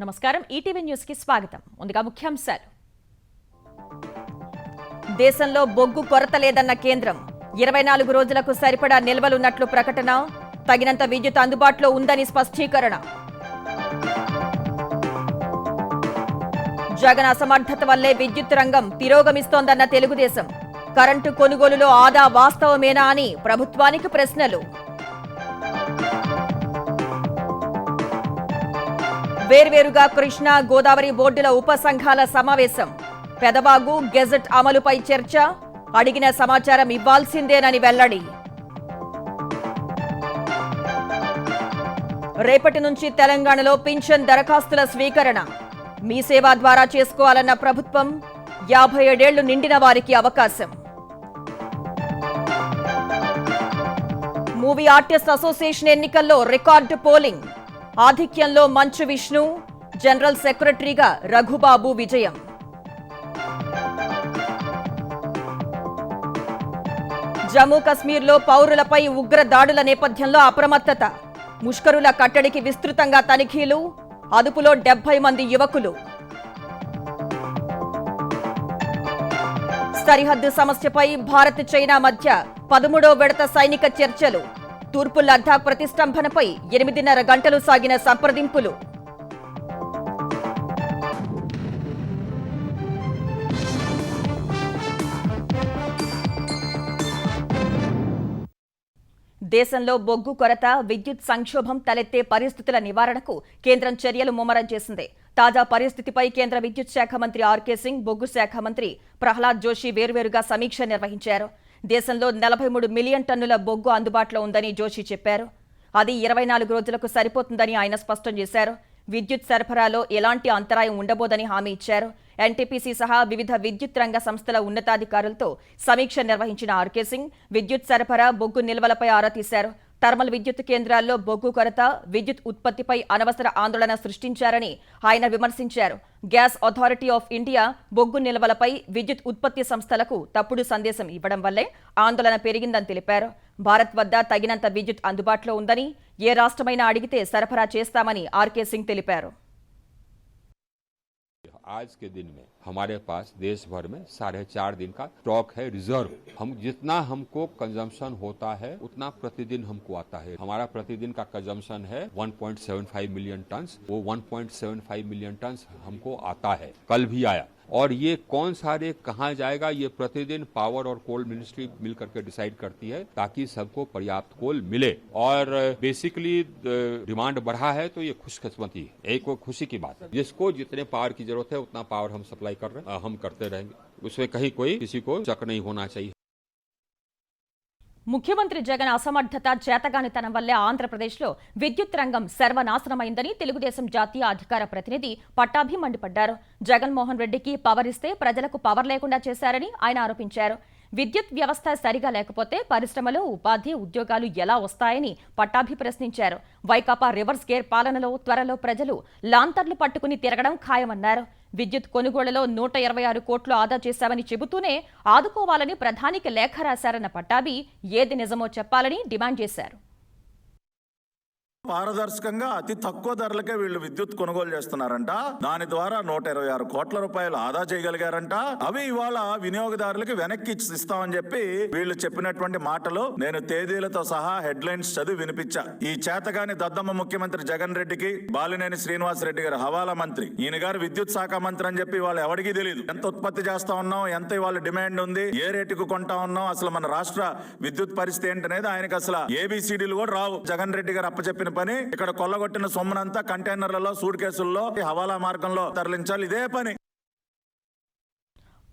నమస్కారం ETV news కి స్వాగతం. ముందుగా ముఖ్యాంశాలు. దేశంలో బొగ్గు కొరత లేదన్న కేంద్రం. 24 రోజులకు సరిపడా నిల్వలున్నట్లు ప్రకటన. తగినంత విద్యుత్ అందుబాటులో ఉందని స్పష్టీకరణ. జగన్ అసమర్థత వల్లే విద్యుత్ రంగం తిరోగమిస్తోందన్న తెలుగుదేశం. కరెంటు కొనుగోలులో ఆదా వాస్తవమేనా అని ప్రభుత్వానికి ప్రశ్నలు. వేర్వేరుగా కృష్ణా గోదావరి బోర్డుల ఉపసంఘాల సమావేశం. పెదవాగు గెజెట్ అమలుపై చర్చ. అడిగిన సమాచారం ఇవ్వాల్సిందేనని వెల్లడి. రేపటి నుంచి తెలంగాణలో పింఛన్ దరఖాస్తుల స్వీకరణ. మీ సేవ ద్వారా చేసుకోవాలన్న ప్రభుత్వం. 57 ఏళ్లు నిండిన వారికి అవకాశం. మూవీ ఆర్టిస్ట్ అసోసియేషన్ ఎన్నికల్లో రికార్డు పోలింగ్. ఆధిక్యంలో మంచు విష్ణు, జనరల్ సెక్రటరీగా రఘుబాబు విజయం. జమ్మూ కశ్మీర్లో పౌరులపై ఉగ్ర దాడుల నేపథ్యంలో అప్రమత్తత. ముష్కరుల కట్టడికి విస్తృతంగా తనిఖీలు. అదుపులో 70 మంది యువకులు. సరిహద్దు సమస్యపై భారత్ చైనా మధ్య 13వ విడత సైనిక చర్చలు. తూర్పు లద్దాఖ్ ప్రతిష్టంభనపై 8.5 గంటలు సాగిన సంప్రదింపులు. దేశంలో బొగ్గు కొరత, విద్యుత్ సంక్షోభం తలెత్తే పరిస్థితుల నివారణకు కేంద్రం చర్యలు ముమ్మరం చేసింది. తాజా పరిస్థితిపై కేంద్ర విద్యుత్ శాఖ మంత్రి ఆర్కే సింగ్, బొగ్గు శాఖ మంత్రి ప్రహ్లాద్ జోషి వేర్వేరుగా సమీక్ష నిర్వహించారు. దేశంలో 43 మిలియన్ టన్నుల బొగ్గు అందుబాటులో ఉందని జోషి చెప్పారు. అది 24 రోజులకు సరిపోతుందని ఆయన స్పష్టం చేశారు. విద్యుత్ సరఫరాలో ఎలాంటి అంతరాయం ఉండబోదని హామీ ఇచ్చారు. ఎన్టీపీసీ సహా వివిధ విద్యుత్ రంగ సంస్థల ఉన్నతాధికారులతో సమీక్ష నిర్వహించిన ఆర్కే సింగ్ విద్యుత్ సరఫరా, బొగ్గు నిల్వలపై ఆరా తీశారు. థర్మల్ విద్యుత్ కేంద్రాల్లో బొగ్గు కొరత, విద్యుత్ ఉత్పత్తిపై అనవసర ఆందోళన సృష్టించారని ఆయన విమర్శించారు. గ్యాస్ అథారిటీ ఆఫ్ ఇండియా బొగ్గు నిల్వలపై విద్యుత్ ఉత్పత్తి సంస్థలకు తప్పుడు సందేశం ఇవ్వడం వల్లే ఆందోళన పెరిగిందని తెలిపారు. భారత్ వద్ద తగినంత విద్యుత్ అందుబాటులో ఉందని, ఏ రాష్ట్రమైనా అడిగితే సరఫరా చేస్తామని ఆర్కే సింగ్ తెలిపారు. आज के दिन में हमारे पास देश भर में 4.5 दिन का स्टॉक है रिजर्व। हम जितना हमको कंजम्पशन होता है उतना प्रतिदिन हमको आता है। हमारा प्रतिदिन का कंजम्पशन है 1.75 मिलियन टन। वो 1.75 मिलियन टन हमको आता है, कल भी आया। और ये कौन सा रेट कहाँ जाएगा ये प्रतिदिन पावर और कोल मिनिस्ट्री मिल करके डिसाइड करती है ताकि सबको पर्याप्त कोल मिले। और बेसिकली डिमांड बढ़ा है तो ये खुशकिस्मती है, एक खुशी की बात है। जिसको जितने पावर की जरूरत है उतना पावर हम सप्लाई कर रहे हैं, हम करते रहेंगे। उसमें कहीं कोई किसी को शक नहीं होना चाहिए. ముఖ్యమంత్రి జగన్ అసమర్థత, చేతగానితనం వల్లే ఆంధ్రప్రదేశ్లో విద్యుత్ రంగం సర్వనాశనమైందని తెలుగుదేశం జాతీయ అధికార ప్రతినిధి పట్టాభి మండిపడ్డారు. జగన్మోహన్ రెడ్డికి పవర్ ఇస్తే ప్రజలకు పవర్ లేకుండా చేశారని ఆయన ఆరోపించారు. విద్యుత్ వ్యవస్థ సరిగా లేకపోతే పరిశ్రమలో ఉపాధి, ఉద్యోగాలు ఎలా వస్తాయని పట్టాభి ప్రశ్నించారు. వైకాపా రివర్స్ గేర్ పాలనలో త్వరలో ప్రజలు లాంతర్లు పట్టుకుని తిరగడం ఖాయమన్నారు. విద్యుత్ కొనుగోళ్లలో 126 కోట్లు ఆదా చేశామని చెబుతూనే ఆదుకోవాలని ప్రధానికి లేఖ రాశారన్న పట్టాభి ఏది నిజమో చెప్పాలని డిమాండ్ చేశారు. పారదర్శకంగా అతి తక్కువ ధరలకే వీళ్ళు విద్యుత్ కొనుగోలు చేస్తున్నారంట. దాని ద్వారా 126 కోట్ల రూపాయలు ఆదా చేయగలిగారంట. అవి ఇవాళ వినియోగదారులకి వెనక్కి ఇస్తామని చెప్పి వీళ్ళు చెప్పినటువంటి మాటలు నేను తేదీలతో సహా హెడ్లైన్స్ చదివి వినిపించా. ఈ చేతగాని దద్దమ్మ ముఖ్యమంత్రి జగన్ రెడ్డికి బాలినేని శ్రీనివాస్ రెడ్డి గారు హవాలా మంత్రి, ఈయన గారు విద్యుత్ శాఖ మంత్రి అని చెప్పి వాళ్ళు ఎవరికీ తెలియదు. ఎంత ఉత్పత్తి చేస్తా ఉన్నాం, ఎంత ఇవాళ డిమాండ్ ఉంది, ఏ రేటుకు కొంటా ఉన్నాం, అసలు మన రాష్ట్ర విద్యుత్ పరిస్థితి ఏంటనేది ఆయనకు అసలు ఏబిసిడీలు కూడా రావు. జగన్ రెడ్డి గారు అప్పచెప్పిన పని ఇక్కడ కొల్లగొట్టిన సొమ్మునంతా కంటైనర్లలో, సూట్ కేసుల్లో హవాలా మార్గంలో తరలించాలి. ఇదే పని.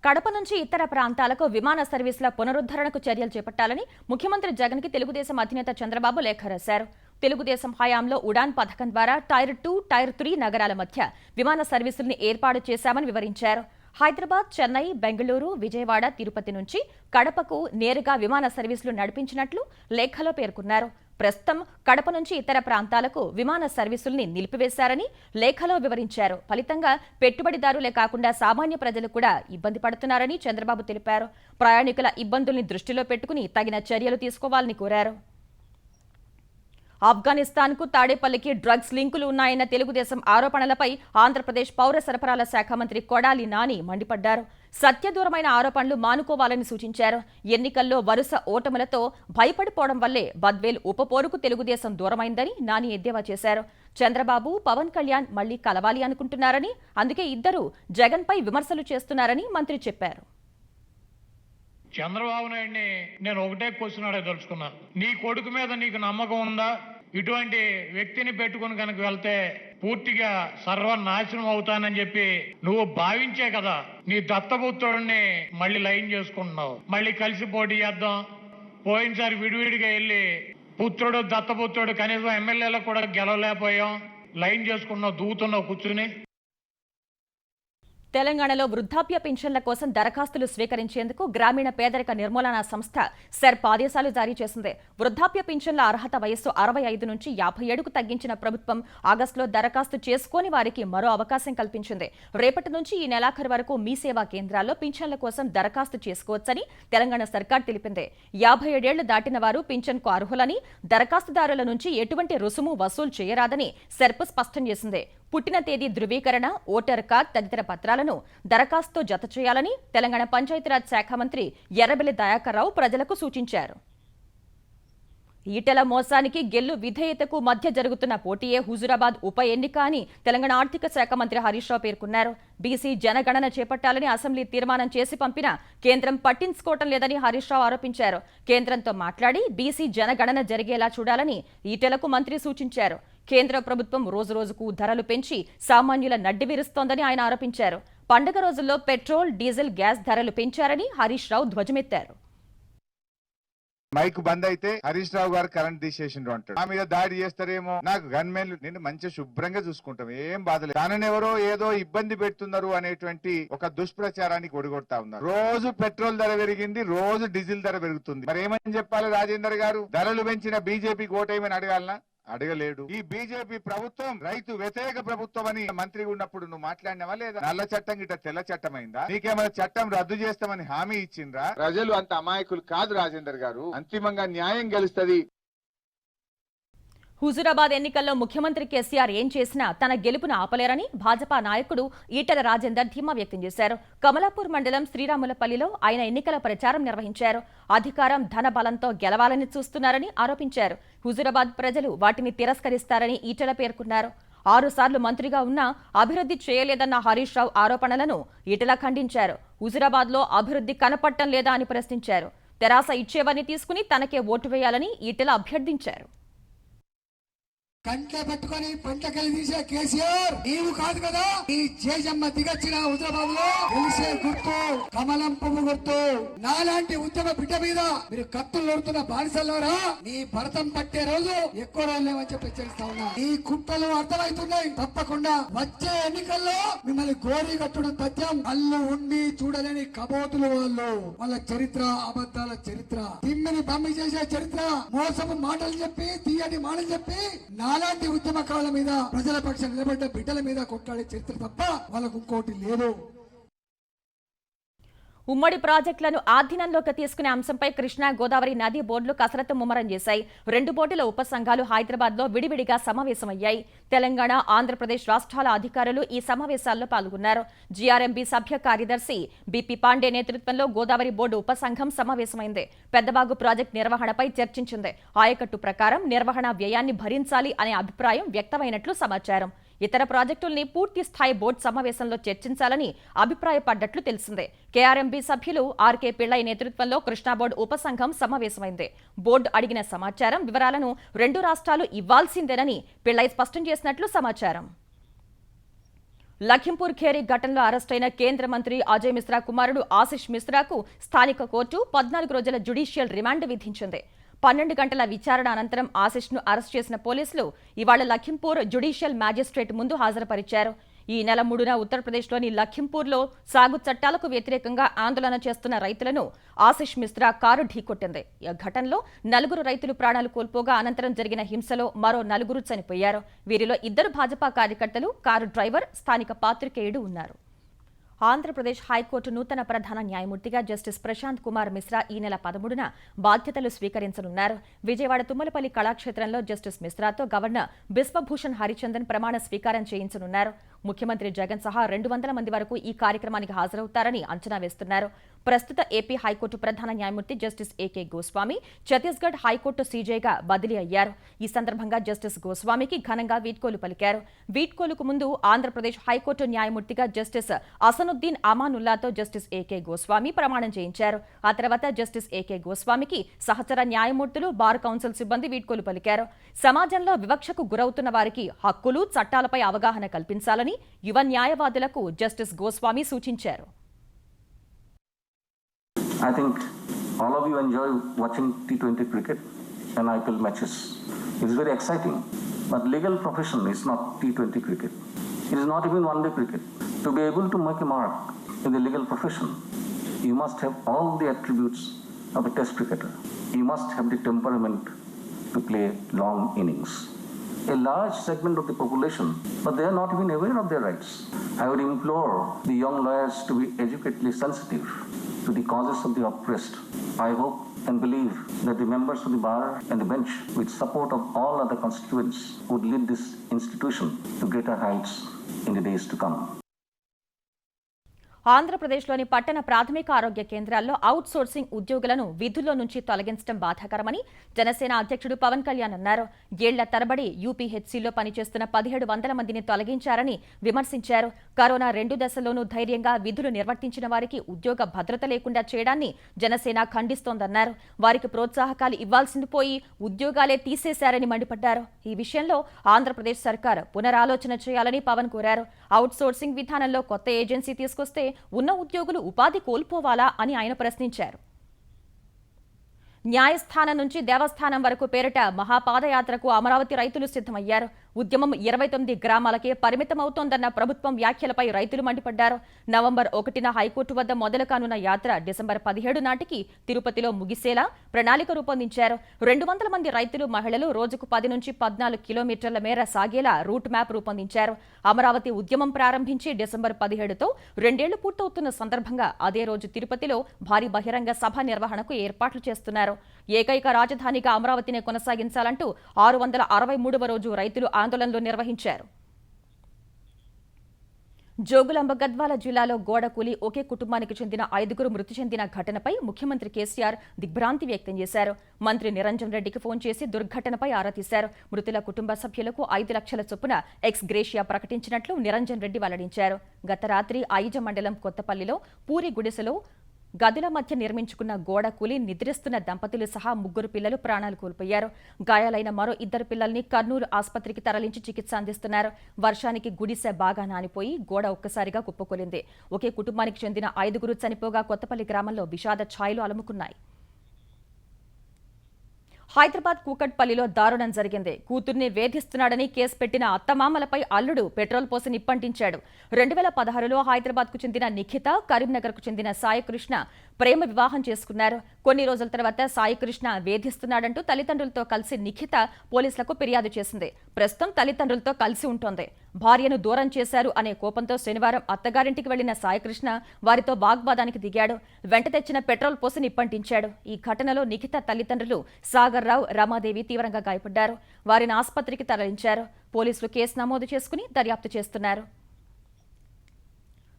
కడప నుంచి ఇతర ప్రాంతాలకు విమాన సర్వీసుల పునరుద్ధరణకు చర్యలు చేపట్టాలని ముఖ్యమంత్రి జగన్ కి తెలుగుదేశం అధినేత చంద్రబాబు లేఖ రాశారు. తెలుగుదేశం హయాంలో ఉడాన్ పథకం ద్వారా టైర్ 2, టైర్ 3 నగరాల మధ్య విమాన సర్వీసుల్ని ఏర్పాటు చేశామని వివరించారు. హైదరాబాద్, చెన్నై, బెంగళూరు, విజయవాడ, తిరుపతి నుంచి కడపకు నేరుగా విమాన సర్వీసులు నడిపించినట్లు లేఖలో పేర్కొన్నారు. ప్రస్తుతం కడప నుంచి ఇతర ప్రాంతాలకు విమాన సర్వీసుల్ని నిలిపివేశారని లేఖలో వివరించారు. ఫలితంగా పెట్టుబడిదారులే కాకుండా సామాన్య ప్రజలు కూడా ఇబ్బంది పడుతున్నారని చంద్రబాబు తెలిపారు. ప్రయాణికుల ఇబ్బందుల్ని దృష్టిలో పెట్టుకుని తగిన చర్యలు తీసుకోవాలని కోరారు. ఆఫ్ఘనిస్తాన్కు తాడేపల్లికి డ్రగ్స్ లింకులు ఉన్నాయన్న తెలుగుదేశం ఆరోపణలపై ఆంధ్రప్రదేశ్ పౌర సరఫరాల శాఖ మంత్రి కొడాలి నాని మండిపడ్డారు. సత్యదూరమైన ఆరోపణలు మానుకోవాలని సూచించారు. ఎన్నికల్లో వరుస ఓటములతో భయపడిపోవడం వల్లే బద్వేల్ ఉపపోరుకు తెలుగుదేశం దూరమైందని నాని ఎద్దేవా చేశారు. చంద్రబాబు, పవన్ కళ్యాణ్ మళ్లీ కలవాలి అనుకుంటున్నారని, అందుకే ఇద్దరు జగన్పై విమర్శలు చేస్తున్నారని మంత్రి చెప్పారు. చంద్రబాబు నాయుడిని నేను ఒకటే క్వశ్చన్ అడగదలుచుకున్నా. నీ కొడుకు మీద నీకు నమ్మకం ఉందా? ఇటువంటి వ్యక్తిని పెట్టుకుని కనుక వెళ్తే పూర్తిగా సర్వనాశనం అవుతానని చెప్పి నువ్వు భావించే కదా నీ దత్తపుత్రుడిని మళ్ళీ లైన్ చేసుకుంటున్నావు. మళ్ళీ కలిసి పోటీ చేద్దాం. పోయినసారి విడివిడిగా వెళ్ళి పుత్రుడు దత్తపుత్రుడు కనీసం ఎమ్మెల్యేలకు కూడా గెలవలేకపోయాం. లైన్ చేసుకున్నావు, దూతున్నావు కూర్చుని. తెలంగాణలో వృద్ధాప్య పింఛన్ల కోసం దరఖాస్తులు స్వీకరించేందుకు గ్రామీణ పేదరిక నిర్మూలన సంస్థ సెర్ప్ ఆదేశాలు జారీ చేసింది. వృద్ధాప్య పింఛన్ల అర్హత వయస్సు 65 నుంచి 57కు తగ్గించిన ప్రభుత్వం ఆగస్టులో దరఖాస్తు చేసుకోని వారికి మరో అవకాశం కల్పించింది. రేపటి నుంచి ఈ నెలాఖరు వరకు మీ సేవా కేంద్రాల్లో పింఛన్ల కోసం దరఖాస్తు చేసుకోవచ్చని తెలంగాణ సర్కార్ తెలిపింది. 57 ఏళ్లు దాటిన వారు పింఛన్కు అర్హులని, దరఖాస్తుదారుల నుంచి ఎటువంటి రుసుము వసూలు చేయరాదని సెర్ప్ స్పష్టం చేసింది. పుట్టిన తేదీ ధృవీకరణ, ఓటర్ కార్డు తదితర పత్రాలను దరఖాస్తుతో జత చేయాలని తెలంగాణ పంచాయతీరాజ్ శాఖ మంత్రి ఎర్రబెల్లి దయాకర్ రావు ప్రజలకు సూచించారు. ఈటెల మోసానికి గెల్లు విధేయతకు మధ్య జరుగుతున్న పోటీయే హుజూరాబాద్ ఉప ఎన్నిక అని తెలంగాణ ఆర్థిక శాఖ మంత్రి హరీష్ రావు పేర్కొన్నారు. బీసీ జనగణన చేపట్టాలని అసెంబ్లీ తీర్మానం చేసి పంపినా కేంద్రం పట్టించుకోవటం లేదని హరీష్ రావు ఆరోపించారు. కేంద్రంతో మాట్లాడి బీసీ జనగణన జరిగేలా చూడాలని ఈటెలకు మంత్రి సూచించారు. కేంద్ర ప్రభుత్వం రోజురోజుకు ధరలు పెంచి సామాన్యుల నడ్డి విరుస్తోందని ఆయన ఆరోపించారు. పండుగ రోజుల్లో పెట్రోల్, డీజిల్, గ్యాస్ ధరలు పెంచారని హరీష్ రావు ధ్వజమెత్తారు. మైక్ బంద్ అయితే హరీష్ రావు గారు కరెంట్ తీసేసిండ్రు అంటాడు. ఆ మీద దాడి చేస్తారేమో, నాకు గన్మెన్లు నిన్ను మంచిగా శుభ్రంగా చూసుకుంటాం, ఏం బాధలేదు. తననెవరో ఏదో ఇబ్బంది పెడుతున్నారు అనేటువంటి ఒక దుష్ప్రచారానికి ఒడిగొడతా ఉన్నారు. రోజు పెట్రోల్ ధర పెరిగింది, రోజు డీజిల్ ధర పెరుగుతుంది. మరి ఏమని చెప్పాలి రాజేందర్ గారు? ధరలు పెంచిన బీజేపీకి ఓటేమని అడగాలనా? అడగలేడు. ఈ బీజేపీ ప్రభుత్వం రైతు వ్యతిరేక ప్రభుత్వం అని మంత్రి ఉన్నప్పుడు నువ్వు మాట్లాడినావా లేదా? నల్ల చట్టం గిట్ట తెల్ల చట్టం అయిందా? నీకేమైనా చట్టం రద్దు చేస్తామని హామీ ఇచ్చిండ్రా? ప్రజలు అంత అమాయకులు కాదు రాజేందర్ గారు. అంతిమంగా న్యాయం గెలుస్తుంది. హుజూరాబాద్ ఎన్నికల్లో ముఖ్యమంత్రి కేసీఆర్ ఏం చేసినా తన గెలుపును ఆపలేరని భాజపా నాయకుడు ఈటెల రాజేందర్ ధీమా వ్యక్తం చేశారు. కమలాపూర్ మండలం శ్రీరాములపల్లిలో ఆయన ఎన్నికల ప్రచారం నిర్వహించారు. అధికారం, ధన బలంతో గెలవాలని చూస్తున్నారని ఆరోపించారు. హుజూరాబాద్ ప్రజలు వాటిని తిరస్కరిస్తారని ఈటెల పేర్కొన్నారు. 6 సార్లు మంత్రిగా ఉన్నా అభివృద్ధి చేయలేదన్న హరీష్ రావు ఆరోపణలను ఈటెల ఖండించారు. హుజూరాబాద్లో అభివృద్ధి కనపడటం లేదా అని ప్రశ్నించారు. తెరాస ఇచ్చేవని తీసుకుని తనకే ఓటు వేయాలని ఈటెల అభ్యర్థించారు. కంట్లో పెట్టుకొని పంటకెళ్ళి తీసే కేసీఆర్ నీవు కాదు కదా. ఈ జేజమ్మ దిగచ్చిన హుజరాబాద్ లో గెలిచే గుర్తు కమలం పువ్వు గుర్తు. నాలాంటి ఉద్యమ బిడ్డ మీద మీరు కత్తులు నడుతున్న బానిసల్లోరా నీ భరతం పట్టే రోజు ఎక్కువ రోజులు లేవని చెప్పి హెచ్చరిస్తా ఉన్నా. ఈ కుట్రలు అర్థమవుతున్నాయి. తప్పకుండా వచ్చే ఎన్నికల్లో మిమ్మల్ని గోరీ కట్టుడు తథ్యం. అల్లు ఉండి చూడలేని కబోతులు వాళ్ళు. వాళ్ళ చరిత్ర అబద్ధాల చరిత్ర, తిమ్మిని బమ్మి చేసే చరిత్ర, మోసపు మాటలు చెప్పి తీయని మాటలు చెప్పి అలాంటి ఉద్యమకాల మీద ప్రజల పక్షం నిలబడ్డ బిడ్డల మీద కొట్లాడే చరిత్ర తప్ప వాళ్ళకు ఇంకోటి లేదు. ఉమ్మడి ప్రాజెక్టులను ఆధీనంలోకి తీసుకునే అంశంపై కృష్ణా గోదావరి నది బోర్డులు కసరత్తు ముమ్మరం చేశాయి. 2 బోర్డుల ఉపసంఘాలు హైదరాబాద్లో విడివిడిగా సమావేశమయ్యాయి. తెలంగాణ, ఆంధ్రప్రదేశ్ రాష్ట్రాల అధికారులు ఈ సమావేశాల్లో పాల్గొన్నారు. జీఆర్ఎంబీ సభ్య కార్యదర్శి బీపీ పాండే నేతృత్వంలో గోదావరి బోర్డు ఉపసంఘం సమావేశమైంది. పెద్దబాగు ప్రాజెక్టు నిర్వహణపై చర్చించింది. ఆయకట్టు ప్రకారం నిర్వహణ వ్యయాన్ని భరించాలి అనే అభిప్రాయం వ్యక్తమైనట్లు సమాచారం. ఇతర ప్రాజెక్టుల్ని పూర్తి స్థాయి బోర్డు సమావేశంలో చర్చించాలని అభిప్రాయపడ్డట్లు తెలిసిందే. కేఆర్ఎంబీ సభ్యులు ఆర్కే పిళ్ళై నేతృత్వంలో కృష్ణా బోర్డు ఉపసంఘం సమావేశమైంది. బోర్డు అడిగిన సమాచారం, వివరాలను 2 రాష్ట్రాలు ఇవ్వాల్సిందేనని పిళ్ళై స్పష్టం చేసినట్లు సమాచారం. లఖింపూర్ ఖేరీ ఘటనలో అరెస్టైన కేంద్ర మంత్రి అజయ్ మిశ్రా కుమారుడు ఆశిష్ మిశ్రాకు స్థానిక కోర్టు 14 రోజుల జ్యుడిషియల్ రిమాండ్ విధించింది. 12 గంటల విచారణ అనంతరం ఆశిష్ను అరెస్ట్ చేసిన పోలీసులు ఇవాళ లఖింపూర్ జ్యుడిషియల్ మ్యాజిస్ట్రేట్ ముందు హాజరుపరిచారు. ఈ నెల 3న ఉత్తరప్రదేశ్లోని లఖింపూర్లో సాగు చట్టాలకు వ్యతిరేకంగా ఆందోళన చేస్తున్న రైతులను ఆశిష్ మిశ్రా కారు ఢీకొట్టింది. ఈ ఘటనలో 4 రైతులు ప్రాణాలు కోల్పోగా అనంతరం జరిగిన హింసలో మరో 4 చనిపోయారు. వీరిలో 2 భాజపా కార్యకర్తలు, కారు డ్రైవర్, స్థానిక పాత్రికేయుడు ఉన్నారు. ఆంధ్రప్రదేశ్ హైకోర్టు నూతన ప్రధాన న్యాయమూర్తిగా జస్టిస్ ప్రశాంత్ కుమార్ మిశ్రా ఈ నెల 13న బాధ్యతలు స్వీకరించనున్నారు. విజయవాడ తుమ్మలపల్లి కళాక్షేత్రంలో జస్టిస్ మిశ్రాతో గవర్నర్ బిశ్వభూషణ్ హరిచందన్ ప్రమాణ స్వీకారం చేయించనున్నారు. ముఖ్యమంత్రి జగన్ సహా 200 మంది వరకు ఈ కార్యక్రమానికి హాజరవుతారని అంచనా వేస్తున్నారు. ప్రస్తుత ఏపీ హైకోర్టు ప్రధాన న్యాయమూర్తి justice AK Goswami Chhattisgarh high court సీజేగా బదిలీ అయ్యారు. ఈ సందర్భంగా జస్టిస్ గోస్వామికి ఘనంగా వీడ్కోలు పలికారు. వీడ్కోలుకు ముందు ఆంధ్రప్రదేశ్ హైకోర్టు న్యాయమూర్తిగా జస్టిస్ అసనుద్దీన్ అమానుల్లాతో జస్టిస్ ఏకే గోస్వామి ప్రమాణం చేయించారు. ఆ తర్వాత జస్టిస్ ఏకే గోస్వామికి సహచర న్యాయమూర్తులు, బార్ కౌన్సిల్ సిబ్బంది వీడ్కోలు పలికారు. సమాజంలో వివక్షకు గురవుతున్న వారికి హక్కులు, చట్టాలపై అవగాహన కల్పించాలని యువ న్యాయవాదులకు జస్టిస్ గోస్వామి సూచించారు. I think all of you enjoy watching T20 cricket and IPL matches. It's very exciting. But legal profession is not T20 cricket. It is not even one-day cricket. To be able to make a mark in the legal profession, you must have all the attributes of a test cricketer. You must have the temperament to play long innings. A large segment of the population, but they are not even aware of their rights. I would implore the young lawyers to be educationally sensitive to the causes of the oppressed. I hope and believe that the members of the bar and the bench, with support of all other constituents, would lead this institution to greater heights in the days to come. ఆంధ్రప్రదేశ్లోని పట్టణ ప్రాథమిక ఆరోగ్య కేంద్రాల్లో out sourcing ఉద్యోగులను విధుల్లో నుంచి తొలగించడం బాధాకరమని జనసేన అధ్యక్షుడు పవన్ కళ్యాణ్ అన్నారు. ఏళ్ల తరబడి యూపీహెచ్సీలో పనిచేస్తున్న 1700 మందిని తొలగించారని విమర్శించారు. కరోనా 2 దశల్లోనూ ధైర్యంగా విధులు నిర్వర్తించిన వారికి ఉద్యోగ భద్రత లేకుండా చేయడాన్ని జనసేన ఖండిస్తోందన్నారు. వారికి ప్రోత్సాహకాలు ఇవ్వాల్సింది పోయి ఉద్యోగాలే తీసేశారని మండిపడ్డారు. ఈ విషయంలో ఆంధ్రప్రదేశ్ సర్కార్ పునరాలోచన చేయాలని పవన్ కోరారు. అవుట్ సోర్సింగ్ విధానంలో కొత్త ఏజెన్సీ తీసుకొస్తే ఉన్న ఉద్యోగులు ఉపాధి కోల్పోవాలా అని ఆయన ప్రశ్నించారు. న్యాయస్థానం నుంచి దేవస్థానం వరకు పేరిట మహాపాదయాత్రకు అమరావతి రైతులు సిద్ధమయ్యారు. ఉద్యమం 29 గ్రామాలకే పరిమితమవుతోందన్న ప్రభుత్వం వ్యాఖ్యలపై రైతులు మండిపడ్డారు. నవంబర్ 1న హైకోర్టు వద్ద మొదలు కానున్న యాత్ర డిసెంబర్ 17 నాటికి తిరుపతిలో ముగిసేలా ప్రణాళిక రూపొందించారు. 200 మంది రైతులు, మహిళలు రోజుకు 10 నుంచి 14 కిలోమీటర్ల మేర సాగేలా రూట్ మ్యాప్ రూపొందించారు. అమరావతి ఉద్యమం ప్రారంభించి డిసెంబర్ 17తో 2 ఏళ్లు పూర్తవుతున్న సందర్భంగా అదే రోజు తిరుపతిలో భారీ బహిరంగ సభ నిర్వహణకు ఏర్పాట్లు చేస్తున్నారు. ఏకైక రాజధానిగా అమరావతిని కొనసాగించాలంటూ 663వ రోజు రైతులు ఆందోళనలు నిర్వహించారు. జోగులాంబ గద్వాల జిల్లాలో గోడ కూలి ఒకే కుటుంబానికి చెందిన 5గురు మృతి చెందిన ఘటనపై ముఖ్యమంత్రి కేసీఆర్ దిగ్భ్రాంతి వ్యక్తం చేశారు. మంత్రి నిరంజన్ రెడ్డికి ఫోన్ చేసి దుర్ఘటనపై ఆరా తీశారు. మృతుల కుటుంబ సభ్యులకు 5 లక్షల చొప్పున ఎక్స్ గ్రేషియా ప్రకటించినట్లు నిరంజన్ రెడ్డి వెల్లడించారు. గత రాత్రి ఐజ మండలం కొత్తపల్లిలో పూరి గుడిసెలో గదుల మధ్య నిర్మించుకున్న గోడ కూలి నిద్రిస్తున్న దంపతులు సహా 3 పిల్లలు ప్రాణాలు కోల్పోయారు. గాయాలైన మరో 2 పిల్లల్ని కర్నూలు ఆసుపత్రికి తరలించి చికిత్స అందిస్తున్నారు. వర్షానికి గుడిసె బాగా నానిపోయి గోడ ఒక్కసారిగా కుప్పకూలింది. ఒకే కుటుంబానికి చెందిన 5గురు చనిపోగా కొత్తపల్లి గ్రామంలో విషాద ఛాయలు అలుముకున్నాయి. హైదరాబాద్ కూకట్పల్లిలో దారుణం జరిగింది. కూతుర్ని వేధిస్తున్నాడని కేసు పెట్టిన అత్తమామలపై అల్లుడు పెట్రోల్ పోసి నిప్పంటించాడు. 2016లో హైదరాబాద్కు చెందిన నిఖిత, కరీంనగర్కు చెందిన సాయికృష్ణ ప్రేమ వివాహం చేసుకున్నారు. కొన్ని రోజుల తర్వాత సాయికృష్ణ వేధిస్తున్నాడంటూ తల్లిదండ్రులతో కలిసి నిఖిత పోలీసులకు ఫిర్యాదు చేసింది. ప్రస్తుతం తల్లిదండ్రులతో కలిసి ఉంటోంది. భార్యను దూరం చేశారు అనే కోపంతో శనివారం అత్తగారింటికి వెళ్లిన సాయికృష్ణ వారితో వాగ్వాదానికి దిగాడు. వెంట తెచ్చిన పెట్రోల్ పోసి నిప్పంటించాడు. ఈ ఘటనలో నిఖిత తల్లిదండ్రులు సాగర్ రావు, రమాదేవి తీవ్రంగా గాయపడ్డారు. వారిని ఆసుపత్రికి తరలించారు. పోలీసులు కేసు నమోదు చేసుకుని దర్యాప్తు చేస్తున్నారు.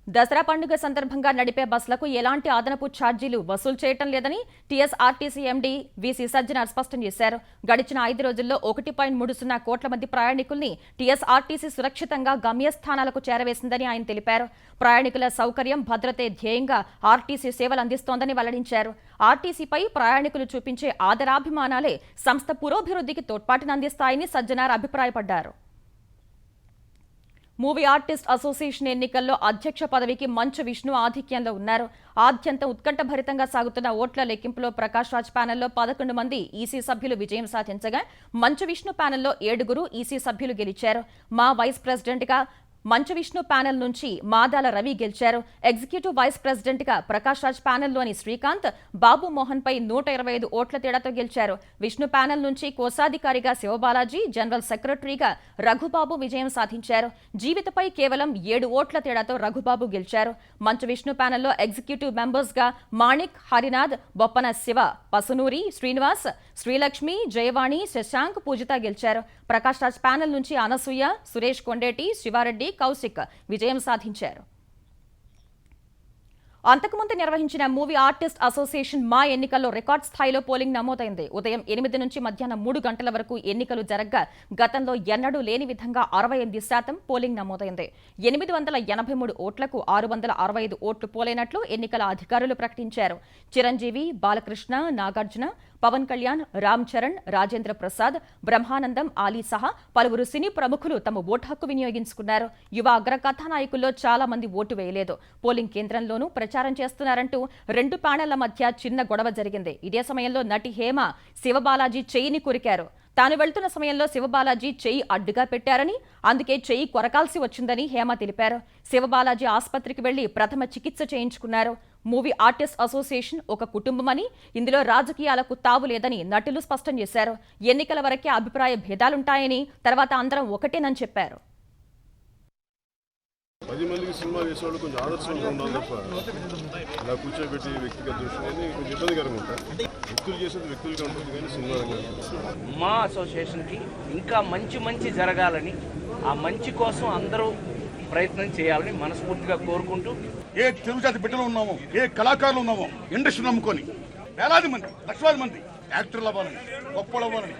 దసరా పండుగ సందర్భంగా నడిపే బస్సులకు ఎలాంటి అదనపు ఛార్జీలు వసూలు చేయటం లేదని టీఎస్ఆర్టీసీ ఎండీ వీసీ సజ్జనార్ స్పష్టం చేశారు. గడిచిన 5 రోజుల్లో 1.30 కోట్ల మంది ప్రయాణికుల్ని టీఎస్ఆర్టీసీ సురక్షితంగా గమ్యస్థానాలకు చేరవేసిందని ఆయన తెలిపారు. ప్రయాణికుల సౌకర్యం, భద్రతే ధ్యేయంగా ఆర్టీసీ సేవలు అందిస్తోందని వెల్లడించారు. ఆర్టీసీపై ప్రయాణికులు చూపించే ఆదరాభిమానాలే సంస్థ పురోభివృద్ధికి తోడ్పాటును అందిస్తాయని సజ్జనార్ అభిప్రాయపడ్డారు. మూవీ ఆర్టిస్ట్ అసోసియేషన్ ఎన్నికల్లో అధ్యక్ష పదవికి మంచు విష్ణు ఆధిక్యంలో ఉన్నారు. ఆద్యంతం ఉత్కంఠభరితంగా సాగుతున్న ఓట్ల లెక్కింపులో ప్రకాష్ రాజ్ ప్యానెల్లో 11 మంది ఈసీ సభ్యులు విజయం సాధించగా మంచు విష్ణు ప్యానెల్లో 7గురు ఈసీ సభ్యులు గెలిచారు. మా వైస్ ప్రెసిడెంట్గా మంచు విష్ణు ప్యానెల్ నుంచి మాదాల రవి గెలిచారు. ఎగ్జిక్యూటివ్ వైస్ ప్రెసిడెంట్ గా ప్రకాష్ రాజ్ ప్యానెల్లోని శ్రీకాంత్ బాబు మోహన్ పై 125 ఓట్ల తేడాతో గెలిచారు. విష్ణు ప్యానెల్ నుంచి కోశాధికారిగా శివబాలాజీ, జనరల్ సెక్రటరీగా రఘుబాబు విజయం సాధించారు. జీవితపై కేవలం 7 ఓట్ల తేడాతో రఘుబాబు గెలిచారు. మంచు విష్ణు ప్యానెల్లో ఎగ్జిక్యూటివ్ మెంబర్స్ గా మాణిక్, హరినాథ్, బొప్పన శివ, పసునూరి, శ్రీనివాస్, శ్రీలక్ష్మి, జయవాణి, శశాంక్, పూజిత గెలిచారు. ప్రకాష్ రాజ్ ప్యానెల్ నుంచి అనసూయ, సురేష్ కొండేటి, శివారెడ్డి, కౌశిక్ విజయం సాధించారు. అంతకుముందు నిర్వహించిన మూవీ ఆర్టిస్ట్ అసోసియేషన్ మా ఎన్నికల్లో రికార్డ్ స్థాయిలో పోలింగ్ నమోదైంది. ఉదయం 8 నుంచి మధ్యాహ్నం 3 గంటల వరకు ఎన్నికలు జరగగా గతంలో ఎన్నడూ లేని విధంగా 68% పోలింగ్ నమోదైంది. 883 ఓట్లకు 665 ఓట్లు పోలైనట్లు ఎన్నికల అధికారులు ప్రకటించారు. చిరంజీవి, బాలకృష్ణ, నాగార్జున, పవన్ కళ్యాణ్, రామ్ చరణ్, రాజేంద్ర ప్రసాద్, బ్రహ్మానందం, ఆలీ సహా పలువురు సినీ ప్రముఖులు తమ ఓటు హక్కు వినియోగించుకున్నారు. యువ అగ్ర కథానాయకుల్లో చాలా మంది ఓటు వేయలేదు. పోలింగ్ కేంద్రంలోనూ ప్రచారం చేస్తున్నారంటూ 2 ప్యానెళ్ల మధ్య చిన్న గొడవ జరిగింది. ఇదే సమయంలో నటి హేమ శివబాలాజీ చెయ్యిని కొరికారు. తాను వెళ్తున్న సమయంలో శివబాలాజీ చెయ్యి అడ్డుగా పెట్టారని, అందుకే చెయ్యి కొరకాల్సి వచ్చిందని హేమ తెలిపారు. శివబాలాజీ ఆసుపత్రికి వెళ్లి ప్రథమ చికిత్స చేయించుకున్నారు. మూవీ ఆర్టిస్ట్ అసోసియేషన్ ఒక కుటుంబమని, ఇందులో రాజకీయాలకు తావు లేదని నటులు స్పష్టం చేశారు. ఎన్నికల వరకే అభిప్రాయ భేదాలుంటాయని, తర్వాత అందరం ఒకటేనని చెప్పారు. 10 మందికి సినిమా చేసేవాళ్ళు కొంచెం ఆదర్శంగా ఉండాలి తప్ప ఇలా కూర్చోబెట్టి వ్యక్తిగత దృష్టి కొంచెం ఇబ్బందికరంగా ఉంటాయి. వ్యక్తులు చేసేది వ్యక్తులుగా ఉంటుంది కానీ సినిమా మా అసోసియేషన్కి ఇంకా మంచి జరగాలని, ఆ మంచి కోసం అందరూ ప్రయత్నం చేయాలని మనస్ఫూర్తిగా కోరుకుంటూ, ఏ తెలుగు జాతి బిడ్డలు ఉన్నామో, ఏ కళాకారులు ఉన్నామో, ఇండస్ట్రీ నమ్ముకొని వేలాది మంది, లక్షలాది మంది యాక్టర్లు అవ్వాలని, గొప్పలు అవ్వాలని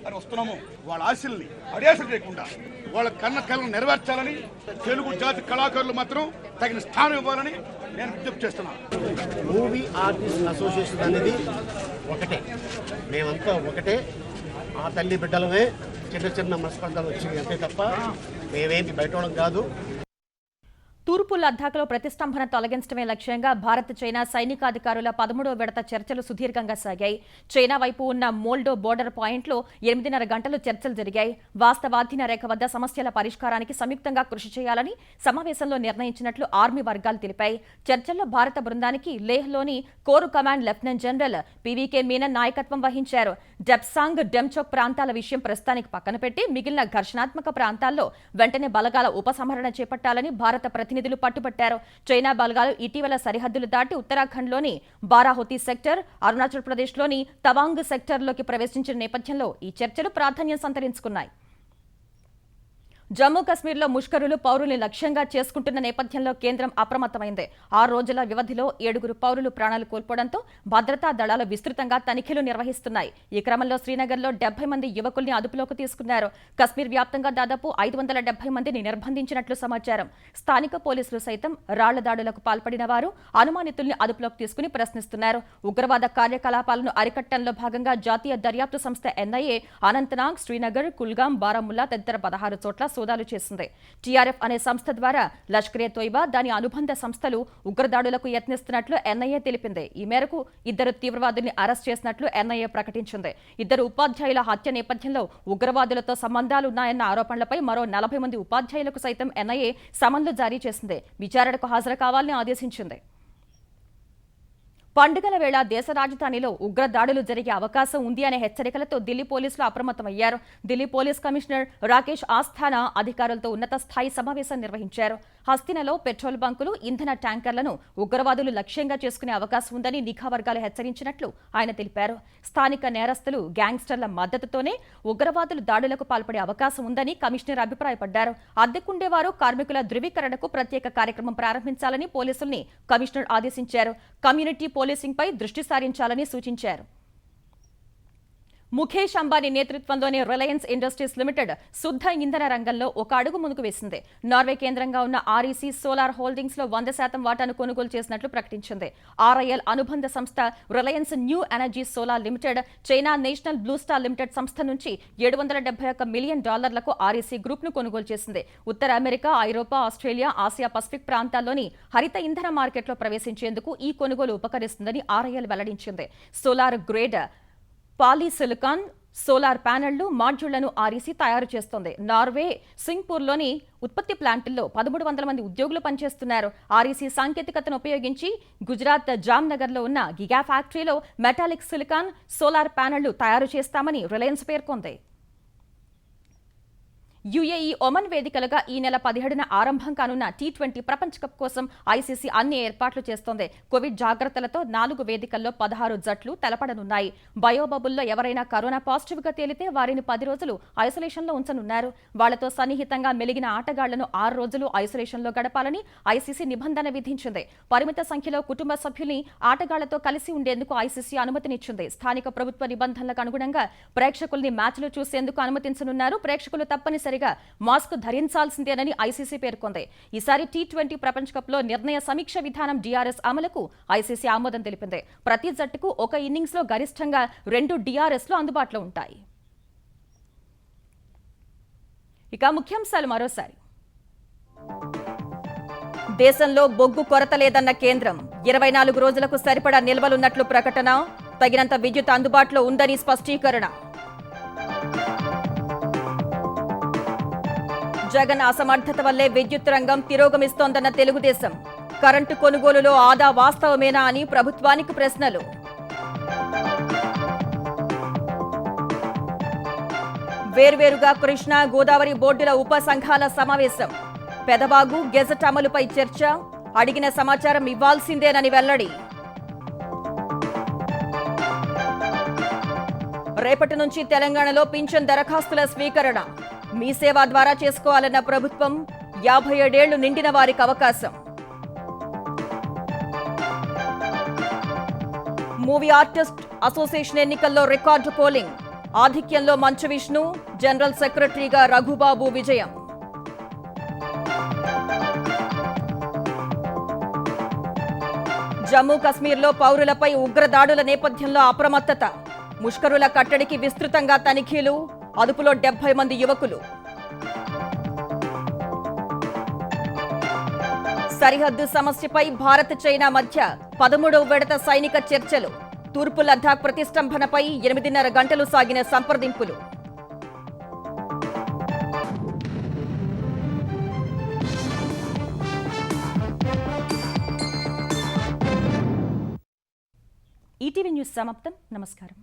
అని వస్తున్నాము. వాళ్ళ ఆశల్ని అడియాస చేయకుండా వాళ్ళ కళను నెరవేర్చాలని, తెలుగు జాతి కళాకారులు మాత్రం తగిన స్థానం ఇవ్వాలని నేను విజ్ఞప్తి చేస్తున్నాను. మూవీ ఆర్టిస్ట్ అసోసియేషన్ అనేది ఒకటే, మేమంతా ఒకటే. ఆ తల్లి బిడ్డలమే. చిన్న మనస్పర్ధలు వచ్చింది అంతే తప్ప మేమేమి బయటోడం కాదు. తూర్పు లద్దాఖ్లో ప్రతిష్టంభన తొలగించడమే లక్ష్యంగా భారత్, చైనా సైనికాధికారుల 13వ విడత చర్చలు సుదీర్ఘంగా సాగాయి. చైనా వైపు ఉన్న మోల్డో బోర్డర్ పాయింట్లో 8.5 గంటలు చర్చలు జరిగాయి. వాస్తవాధీన రేఖ వద్ద సమస్యల పరిష్కారానికి సంయుక్తంగా కృషి చేయాలని సమావేశంలో నిర్ణయించినట్లు ఆర్మీ వర్గాలు తెలిపాయి. చర్చల్లో భారత బృందానికి లేహ్లోని core command lieutenant general PVK Menon నాయకత్వం వహించారు. డెప్సాంగ్, డెమ్చోక్ ప్రాంతాల విషయం ప్రస్తుతానికి పక్కన పెట్టి మిగిలిన ఘర్షణాత్మక ప్రాంతాల్లో వెంటనే బలగాల ఉపసంహరణ చేపట్టాలని భారత ప్రతినిధులు పట్టుబట్టారు. చైనా బలగాలు ఇటీవల సరిహద్దులు దాటి ఉత్తరాఖండ్లోని బారాహోతి సెక్టర్, అరుణాచల్ ప్రదేశ్లోని తవాంగ్ సెక్టర్లోకి ప్రవేశించిన నేపథ్యంలో ఈ చర్చలు ప్రాధాన్యం సంతరించుకున్నాయి. జమ్మూ కశ్మీర్లో ముష్కరులు పౌరుల్ని లక్ష్యంగా చేసుకుంటున్న నేపథ్యంలో కేంద్రం అప్రమత్తమైంది. 6 రోజుల వ్యవధిలో 7 పౌరులు ప్రాణాలు కోల్పోవడంతో భద్రతా దళాలు విస్తృతంగా తనిఖీలు నిర్వహిస్తున్నాయి. ఈ క్రమంలో శ్రీనగర్లో 70 మంది యువకుల్ని అదుపులోకి తీసుకున్నారు. కశ్మీర్ వ్యాప్తంగా దాదాపు 570 మందిని నిర్బంధించినట్లు సమాచారం. స్థానిక పోలీసులు సైతం రాళ్ల దాడులకు పాల్పడిన వారు, అనుమానితుల్ని అదుపులోకి తీసుకుని ప్రశ్నిస్తున్నారు. ఉగ్రవాద కార్యకలాపాలను అరికట్టడంలో భాగంగా జాతీయ దర్యాప్తు సంస్థ ఎన్ఐఏ అనంతనాగ్, శ్రీనగర్, కుల్గాం, బారాముల్లా తదితర 16 చోట్ల సోదాలు చేసింది. టీఆర్ఎఫ్ అనే సంస్థ ద్వారా లష్కరే తోయిబా, దాని అనుబంధ సంస్థలు ఉగ్రదాడులకు యత్నిస్తున్నట్లు ఎన్ఐఏ తెలిపింది. ఈ మేరకు 2 తీవ్రవాదుల్ని అరెస్ట్ చేసినట్లు ఎన్ఐఏ ప్రకటించింది. 2 ఉపాధ్యాయుల హత్య నేపథ్యంలో ఉగ్రవాదులతో సంబంధాలున్నాయన్న ఆరోపణలపై మరో 40 మంది ఉపాధ్యాయులకు సైతం ఎన్ఐఏ సమన్లు జారీ చేసింది. విచారణకు హాజరు కావాలని ఆదేశించింది. పండుగల వేళ దేశ రాజధానిలో ఉగ్ర దాడులు జరిగే అవకాశం ఉంది అనే హెచ్చరికలతో ఢిల్లీ పోలీసులు అప్రమత్తమయ్యారు. ఢిల్లీ పోలీస్ కమిషనర్ రాకేష్ ఆస్థానా అధికారులతో ఉన్నత స్థాయి సమావేశం నిర్వహించారు. హస్తినలో పెట్రోల్ బంకులు, ఇంధన ట్యాంకర్లను ఉగ్రవాదులు లక్ష్యంగా చేసుకునే అవకాశం ఉందని నిఘా వర్గాలు హెచ్చరించినట్లు ఆయన తెలిపారు. స్థానిక నేరస్తులు, గ్యాంగ్స్టర్ల మద్దతుతోనే ఉగ్రవాదులు దాడులకు పాల్పడే అవకాశం ఉందని కమిషనర్ అభిప్రాయపడ్డారు. అద్దెకుండేవారు, కార్మికుల ధృవీకరణకు ప్రత్యేక కార్యక్రమం ప్రారంభించాలని పోలీసుల్ని కమిషనర్ ఆదేశించారు. కమ్యూనిటీ పోలీసింగ్ పై దృష్టి సారించాలని సూచించారు. ముఖేష్ అంబానీ నేతృత్వంలోని రిలయన్స్ ఇండస్ట్రీస్ లిమిటెడ్ శుద్ధ ఇంధన రంగంలో ఒక అడుగు ముందుకు వేసింది. నార్వే కేంద్రంగా ఉన్న ఆర్ఈసీ సోలార్ హోల్డింగ్స్ లో 100% వాటాను కొనుగోలు చేసినట్లు ప్రకటించింది. ఆర్ఐఎల్ అనుబంధ సంస్థ Reliance new energy solar limited China national blue star limited సంస్థ నుంచి $771 మిలియన్ ఆర్ఈసీ గ్రూప్ ను కొనుగోలు చేసింది. ఉత్తర అమెరికా, ఐరోపా, ఆస్ట్రేలియా, ఆసియా పసిఫిక్ ప్రాంతాల్లోని హరిత ఇంధన మార్కెట్లో ప్రవేశించేందుకు ఈ కొనుగోలు ఉపకరిస్తుందని ఆర్ఐఎల్ వెల్లడించింది. Solar grade polysilicon solar ప్యానెళ్లు, మాడ్యూళ్లను REC తయారు చేస్తోంది. నార్వే సింగపూర్లోని ఉత్పత్తి ప్లాంటుల్లో 1300 మంది ఉద్యోగులు పనిచేస్తున్నారు. ఆర్ఈసీ సాంకేతికతను ఉపయోగించి గుజరాత్ జామ్నగర్లో ఉన్న గిగా ఫ్యాక్టరీలో మెటాలిక్ సిలికాన్ సోలార్ ప్యానెళ్లు తయారు చేస్తామని రిలయన్స్ పేర్కొంది. యుఏఈ ఒమన్ వేదికలుగా ఈ నెల 17న ఆరంభం కానున్న T20 ప్రపంచ కప్ కోసం ఐసీసీ అన్ని ఏర్పాట్లు చేస్తోంది. కోవిడ్ జాగ్రత్తలతో 4 వేదికల్లో 16 జట్లు తలపడనున్నాయి. బయోబబుల్లో ఎవరైనా కరోనా పాజిటివ్ గా తేలితే వారిని 10 రోజులు ఐసోలేషన్లో ఉంచనున్నారు. వాళ్లతో సన్నిహితంగా మెలిగిన ఆటగాళ్లను 6 రోజులు ఐసోలేషన్లో గడపాలని ఐసీసీ నిబంధన విధించింది. పరిమిత సంఖ్యలో కుటుంబ సభ్యుల్ని ఆటగాళ్లతో కలిసి ఉండేందుకు ఐసీసీ అనుమతినిచ్చింది. స్థానిక ప్రభుత్వ నిబంధనలకు అనుగుణంగా ప్రేక్షకుల్ని మ్యాచ్లు చూసేందుకు అనుమతించనున్నారు. ప్రేక్షకులు తప్పనిసరిగా మాస్క్ ధరించాల్సిందేనని ఐసీసీ పేర్కొంది. ఈసారి T20 ప్రపంచ కప్ లో నిర్ణయ సమీక్ష విధానం DRS అమలుకు ఐసీసీ ఆమోదం తెలిపింది. ప్రతి జట్టుకు ఒక ఇన్నింగ్స్ లో గరిష్టంగా 2 DRSలు అందుబాటులో ఉంటాయి. ఇక ముఖ్యాంశాలు మరోసారి. దేశంలో బొగ్గు కొరత లేదన్న కేంద్రం. 24 రోజులకు సరిపడా నిల్వలున్నట్లు ప్రకటన. తగినంత విద్యుత్ అందుబాటులో ఉందని స్పష్టీకరణ. జగన్ అసమర్థత వల్లే విద్యుత్ రంగం తిరోగమిస్తోందన్న తెలుగుదేశం. కరెంటు కొనుగోలులో ఆదా వాస్తవమేనా అని ప్రభుత్వానికి ప్రశ్నలు. వేర్వేరుగా కృష్ణా, గోదావరి బోర్డుల ఉప సంఘాల సమావేశం. పెదబాగు గెజెట్ అమలుపై చర్చ. అడిగిన సమాచారం ఇవ్వాల్సిందేనని వెల్లడి. రేపటి నుంచి తెలంగాణలో పింఛన్ దరఖాస్తుల స్వీకరణ. మీ సేవ ద్వారా చేసుకోవాలన్న ప్రభుత్వం. 57 ఏళ్లు నిండిన వారికి అవకాశం. మూవీ ఆర్టిస్ట్ అసోసియేషన్ ఎన్నికల్లో రికార్డు పోలింగ్. ఆధిక్యంలో మంచు విష్ణు, జనరల్ సెక్రటరీగా రఘుబాబు విజయం. జమ్మూ కశ్మీర్లో పౌరులపై ఉగ్రదాడుల నేపథ్యంలో అప్రమత్తత. ముష్కరుల కట్టడికి విస్తృతంగా తనిఖీలు. అదుపులో 70 మంది యువకులు. సరిహద్దు సమస్యపై భారత్ చైనా మధ్య 13వ విడత సైనిక చర్చలు. తూర్పు లద్దాఖ్ ప్రతిష్టంభనపై 8.5 గంటలు సాగిన సంప్రదింపులు. ఈటీవీ న్యూస్ సమాప్తం. నమస్కారం.